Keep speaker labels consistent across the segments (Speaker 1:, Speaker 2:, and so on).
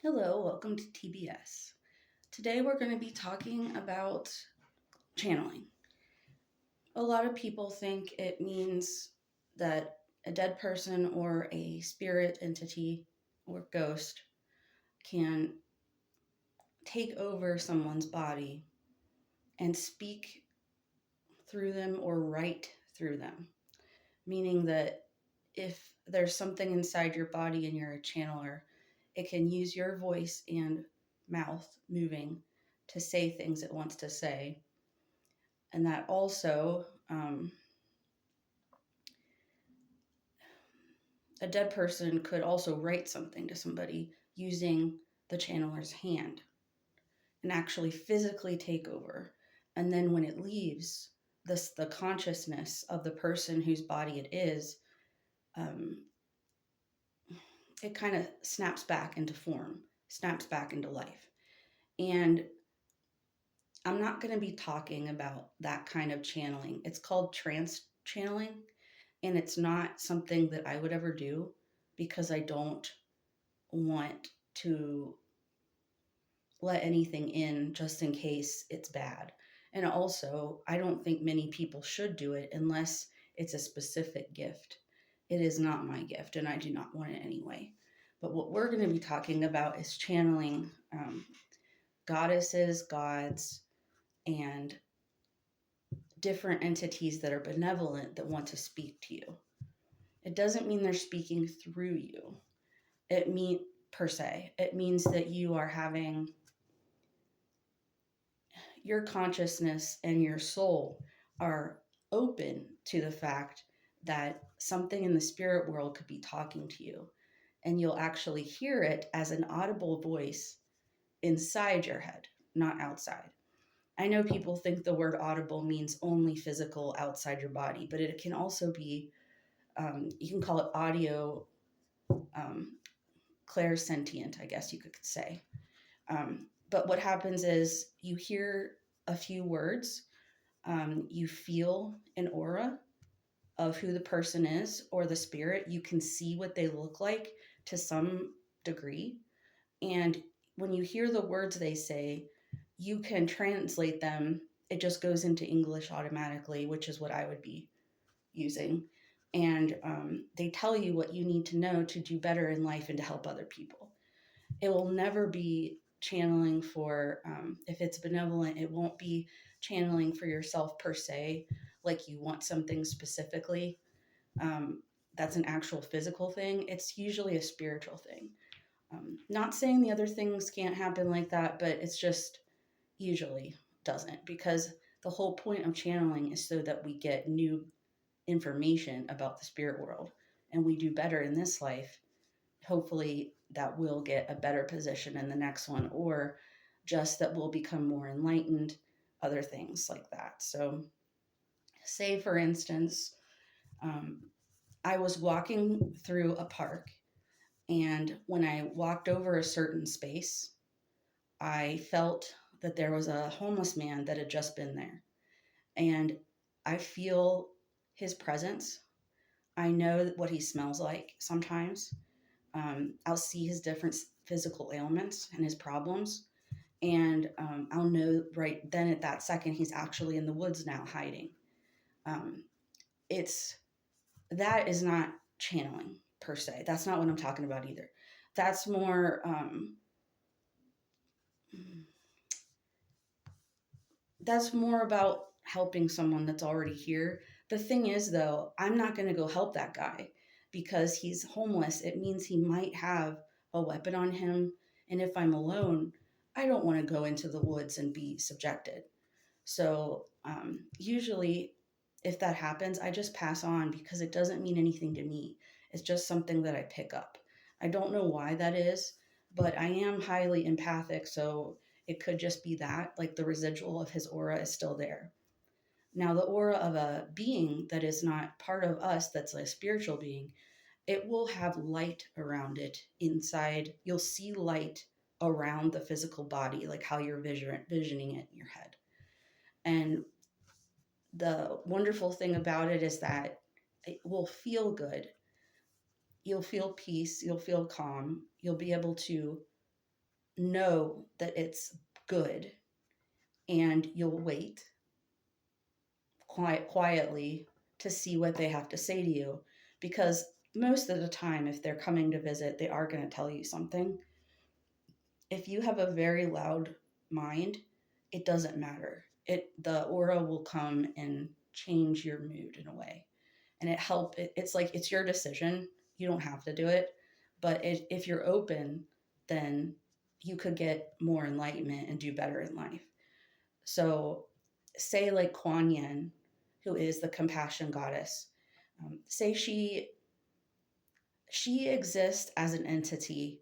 Speaker 1: Hello, welcome to TBS. Today we're going to be talking about channeling. A lot of people think it means that a dead person or a spirit entity or ghost can take over someone's body and speak through them or write through them, meaning that if there's something inside your body and you're a channeler, it can use your voice and mouth moving to say things it wants to say. And that also, a dead person could also write something to somebody using the channeler's hand and actually physically take over. And then when it leaves the consciousness of the person whose body it is, um, it kind of snaps back into form, snaps back into life. And I'm not going to be talking about that kind of channeling. It's called trance channeling, and it's not something that I would ever do because I don't want to let anything in just in case it's bad. And also, I don't think many people should do it unless it's a specific gift. It is not my gift, and I do not want it anyway. But what we're going to be talking about is channeling goddesses, gods, and different entities that are benevolent that want to speak to you. It doesn't mean they're speaking through you. It mean per se. It means that you are having your consciousness and your soul are open to the fact that something in the spirit world could be talking to you, and you'll actually hear it as an audible voice inside your head, not outside. I know people think the word audible means only physical outside your body, but it can also be, you can call it audio um, clairsentient, I guess you could say. But what happens is you hear a few words, you feel an aura of who the person is or the spirit. You can see what they look like to some degree. And when you hear the words they say, you can translate them. It just goes into English automatically, which is what I would be using. And they tell you what you need to know to do better in life and to help other people. It will never be channeling for, if it's benevolent, it won't be channeling for yourself per se, like you want something specifically. That's an actual physical thing. It's usually a spiritual thing. Not saying the other things can't happen like that, but it's just usually doesn't, because the whole point of channeling is so that we get new information about the spirit world and we do better in this life. Hopefully that will get a better position in the next one, or just that we'll become more enlightened, other things like that. So say for instance, um, I was walking through a park, and when I walked over a certain space, I felt that there was a homeless man that had just been there. And I feel his presence. I know what he smells like sometimes. I'll see his different physical ailments and his problems. And I'll know right then at that second he's actually in the woods now hiding. Um, it's that is not channeling per se. That's not what I'm talking about either. That's more about helping someone that's already here. The thing is, though, I'm not going to go help that guy because he's homeless. It means he might have a weapon on him. And if I'm alone, I don't want to go into the woods and be subjected. So usually, if that happens, I just pass on because it doesn't mean anything to me. It's just something that I pick up. I don't know why that is, but I am highly empathic. So it could just be that, like the residual of his aura is still there. Now, the aura of a being that is not part of us, that's a spiritual being, it will have light around it inside. You'll see light around the physical body, like how you're visioning it in your head. And the wonderful thing about it is that it will feel good. You'll feel peace. You'll feel calm. You'll be able to know that it's good, and you'll wait quietly to see what they have to say to you, because most of the time, if they're coming to visit, they are going to tell you something. If you have a very loud mind, it doesn't matter. The aura will come and change your mood in a way, and it's like it's your decision. You don't have to do it, but if you're open, then you could get more enlightenment and do better in life. So, say like Kuan Yin, who is the compassion goddess, say she exists as an entity,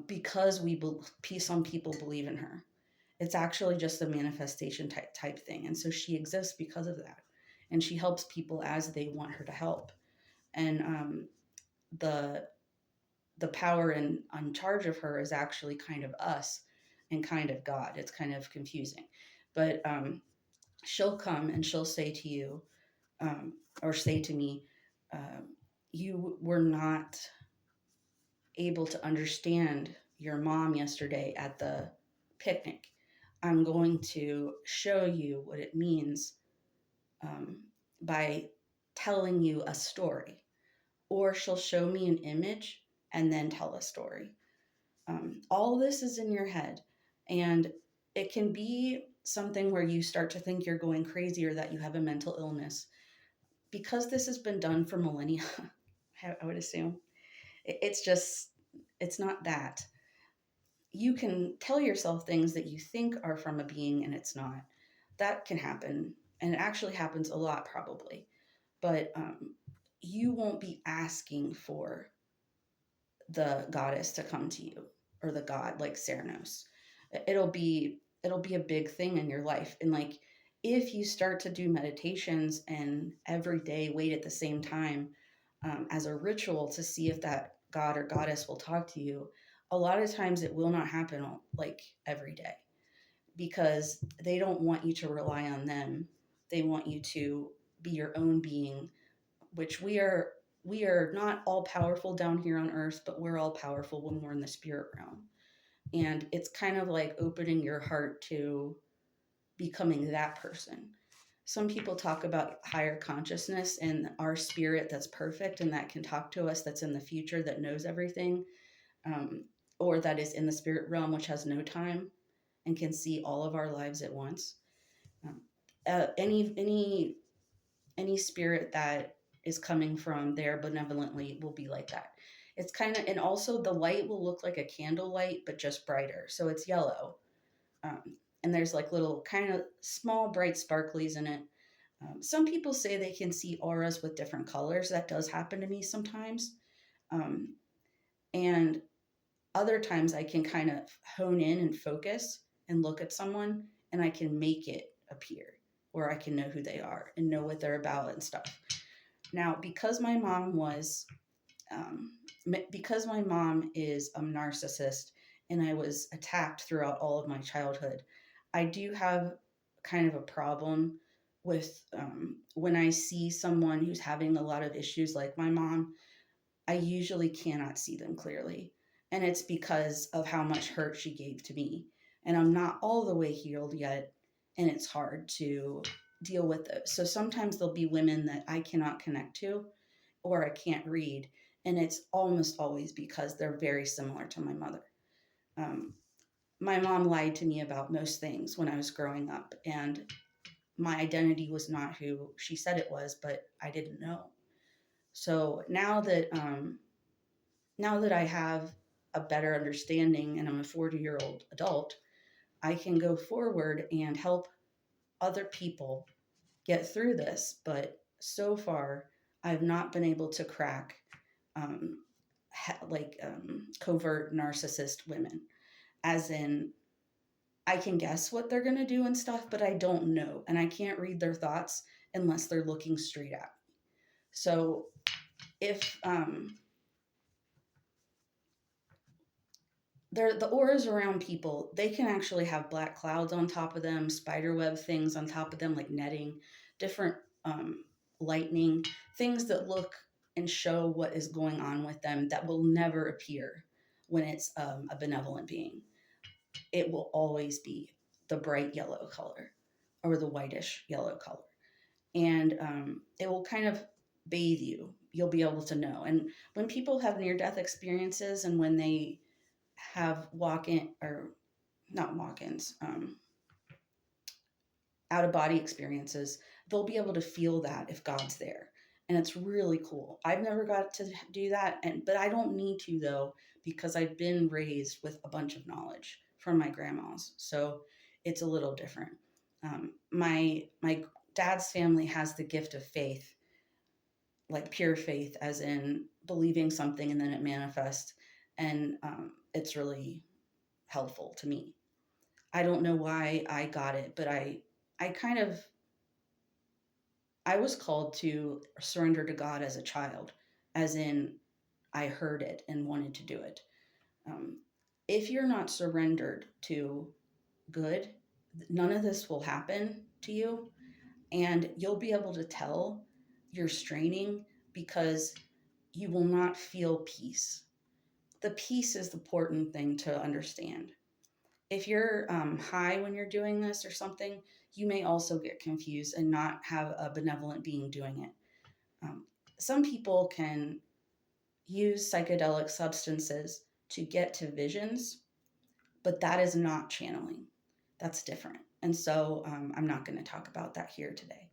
Speaker 1: because some people believe in her. It's actually just a manifestation type thing, and so she exists because of that, and she helps people as they want her to help. And the the power in charge of her is actually kind of us and kind of God. It's kind of confusing, but she'll come and she'll say to you, um, or say to me, "You were not able to understand your mom yesterday at the picnic. I'm going to show you what it means, um, by telling you a story." Or she'll show me an image and then tell a story. All this is in your head, and it can be something where you start to think you're going crazy or that you have a mental illness, because this has been done for millennia. I would assume it's just, it's not that. You can tell yourself things that you think are from a being and it's not. That can happen, and it actually happens a lot probably. But you won't be asking for the goddess to come to you, or the god like Ceranos. It'll be a big thing in your life. And like, if you start to do meditations and every day wait at the same time, as a ritual to see if that god or goddess will talk to you, a lot of times it will not happen like every day, because they don't want you to rely on them. They want you to be your own being, which we are not all powerful down here on earth, but we're all powerful when we're in the spirit realm. And it's kind of like opening your heart to becoming that person. Some people talk about higher consciousness and our spirit that's perfect and that can talk to us, that's in the future, that knows everything, um, or that is in the spirit realm, which has no time and can see all of our lives at once. Um, any spirit that is coming from there benevolently will be like that. It's kind of, and also the light will look like a candle light, but just brighter. So it's yellow. And there's like little kind of small, bright sparklies in it. Some people say they can see auras with different colors. That does happen to me sometimes. Um, and other times I can kind of hone in and focus and look at someone, and I can make it appear, or I can know who they are and know what they're about and stuff. Now, um, because my mom is a narcissist, and I was attacked throughout all of my childhood, I do have kind of a problem with, when I see someone who's having a lot of issues like my mom. I usually cannot see them clearly. And it's because of how much hurt she gave to me. And I'm not all the way healed yet. And it's hard to deal with it. So sometimes there'll be women that I cannot connect to, or I can't read. And it's almost always because they're very similar to my mother. Um, my mom lied to me about most things when I was growing up. And my identity was not who she said it was, but I didn't know. So now that I have a better understanding and I'm a 40-year-old adult, I can go forward and help other people get through this. But so far, I've not been able to crack, um, covert narcissist women, as in, I can guess what they're going to do and stuff, but I don't know. And I can't read their thoughts unless they're looking straight at me. So if, the auras around people, they can actually have black clouds on top of them, spiderweb things on top of them, like netting, different, lightning, things that look and show what is going on with them that will never appear when it's a benevolent being. It will always be the bright yellow color or the whitish yellow color. And it will kind of bathe you. You'll be able to know. And when people have near death experiences and when they have walk in, or not walk ins, out of body experiences, they'll be able to feel that if God's there. And it's really cool. I've never got to do that, but I don't need to though, because I've been raised with a bunch of knowledge from my grandmas. So it's a little different. My dad's family has the gift of faith, like pure faith, as in believing something and then it manifests. And it's really helpful to me. I don't know why I got it, but I kind of I was called to surrender to God as a child, as in I heard it and wanted to do it. Um, if you're not surrendered to good, none of this will happen to you, and you'll be able to tell you're straining because you will not feel peace. The peace is the important thing to understand. If you're high when you're doing this or something, you may also get confused and not have a benevolent being doing it. Um, some people can use psychedelic substances to get to visions, but that is not channeling. That's different. And so I'm not going to talk about that here today.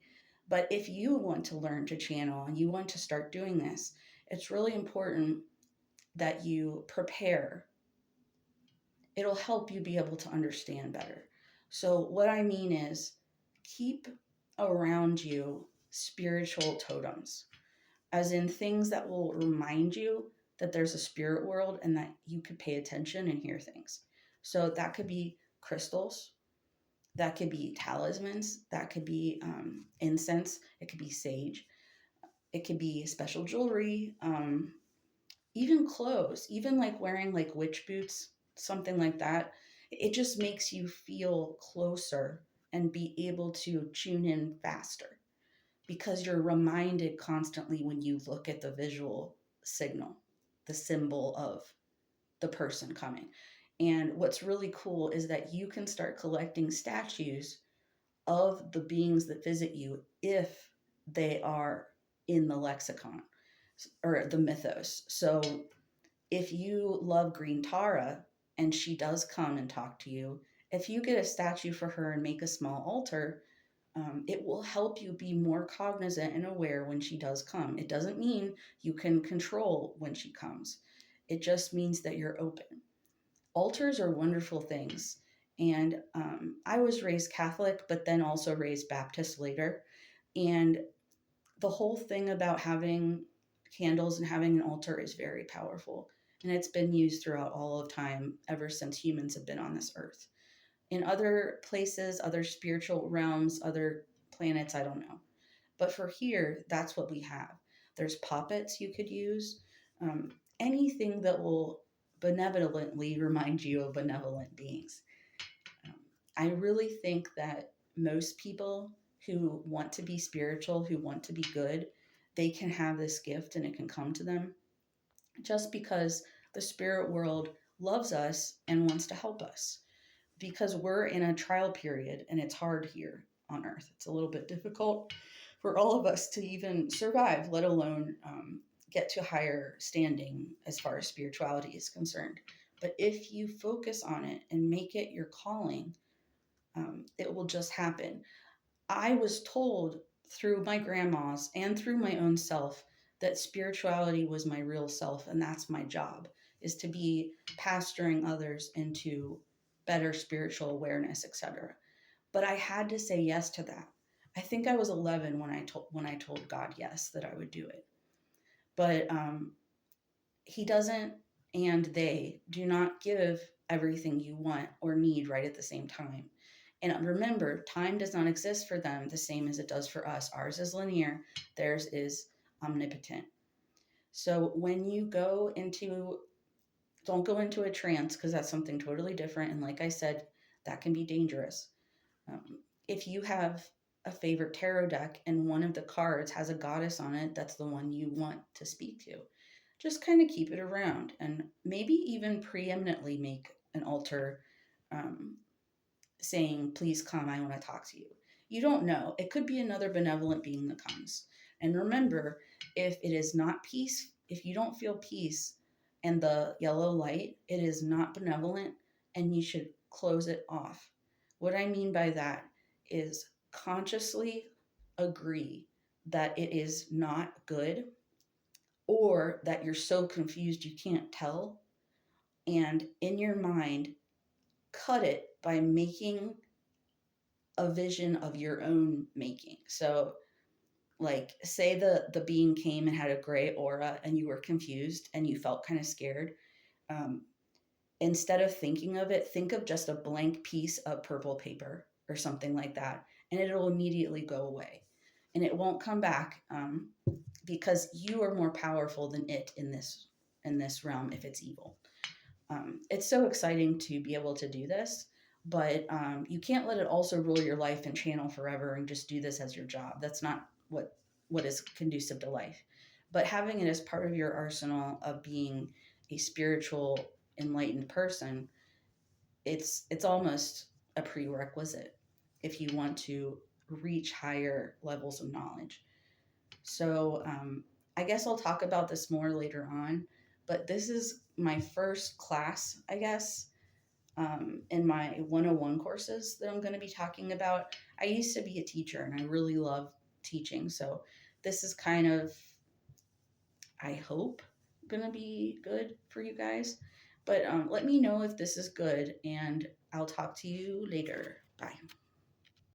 Speaker 1: But if you want to learn to channel and you want to start doing this, it's really important that you prepare. It'll help you be able to understand better. So, what I mean is keep around you spiritual totems, as in things that will remind you that there's a spirit world and that you could pay attention and hear things. So, that could be crystals, that could be talismans, that could be incense, it could be sage, it could be special jewelry, even clothes, even like wearing like witch boots, something like that. It just makes you feel closer and be able to tune in faster because you're reminded constantly when you look at the visual signal, the symbol of the person coming. And what's really cool is that you can start collecting statues of the beings that visit you if they are in the lexicon or the mythos. So if you love Green Tara and she does come and talk to you, if you get a statue for her and make a small altar, it will help you be more cognizant and aware when she does come. It doesn't mean you can control when she comes. It just means that you're open. Altars are wonderful things. And I was raised Catholic, but then also raised Baptist later. And the whole thing about having candles and having an altar is very powerful. And it's been used throughout all of time ever since humans have been on this earth. In other places, other spiritual realms, other planets, I don't know. But for here, that's what we have. There's puppets you could use, anything that will benevolently remind you of benevolent beings. Um, I really think that most people who want to be spiritual, who want to be good, they can have this gift and it can come to them just because the spirit world loves us and wants to help us because we're in a trial period and it's hard here on earth. It's a little bit difficult for all of us to even survive, let alone get to higher standing as far as spirituality is concerned. But if you focus on it and make it your calling, it will just happen. I was told through my grandmas and through my own self that spirituality was my real self, and that's my job, is to be pastoring others into better spiritual awareness, etc. But I had to say yes to that. I think I was 11 when I told God yes that I would do it. But He doesn't, and they do not give everything you want or need right at the same time. And remember, time does not exist for them the same as it does for us. Ours is linear, theirs is omnipotent. So when you don't go into a trance because that's something totally different. And like I said, that can be dangerous. If you have a favorite tarot deck and one of the cards has a goddess on it, that's the one you want to speak to. just kind of keep it around and maybe even preeminently make an altar um, saying, please come, I want to talk to you. You don't know. It could be another benevolent being that comes. And remember, if it is not peace, if you don't feel peace and the yellow light, it is not benevolent and you should close it off. What I mean by that is consciously agree that it is not good or that you're so confused you can't tell. And in your mind, cut it by making a vision of your own making. So like say the being came and had a gray aura and you were confused and you felt kind of scared. Um, Instead of thinking of it, think of just a blank piece of purple paper or something like that, and it'll immediately go away, and it won't come back because you are more powerful than it in this realm if it's evil. It's so exciting to be able to do this, but you can't let it also rule your life and channel forever and just do this as your job. That's not what is conducive to life. But having it as part of your arsenal of being a spiritual, enlightened person, it's almost a prerequisite if you want to reach higher levels of knowledge. So I guess I'll talk about this more later on, but this is my first class, I guess, in my 101 courses that I'm going to be talking about. I used to be a teacher and I really love teaching. So this is kind of, I hope, going to be good for you guys. But let me know if this is good and I'll talk to you later. Bye.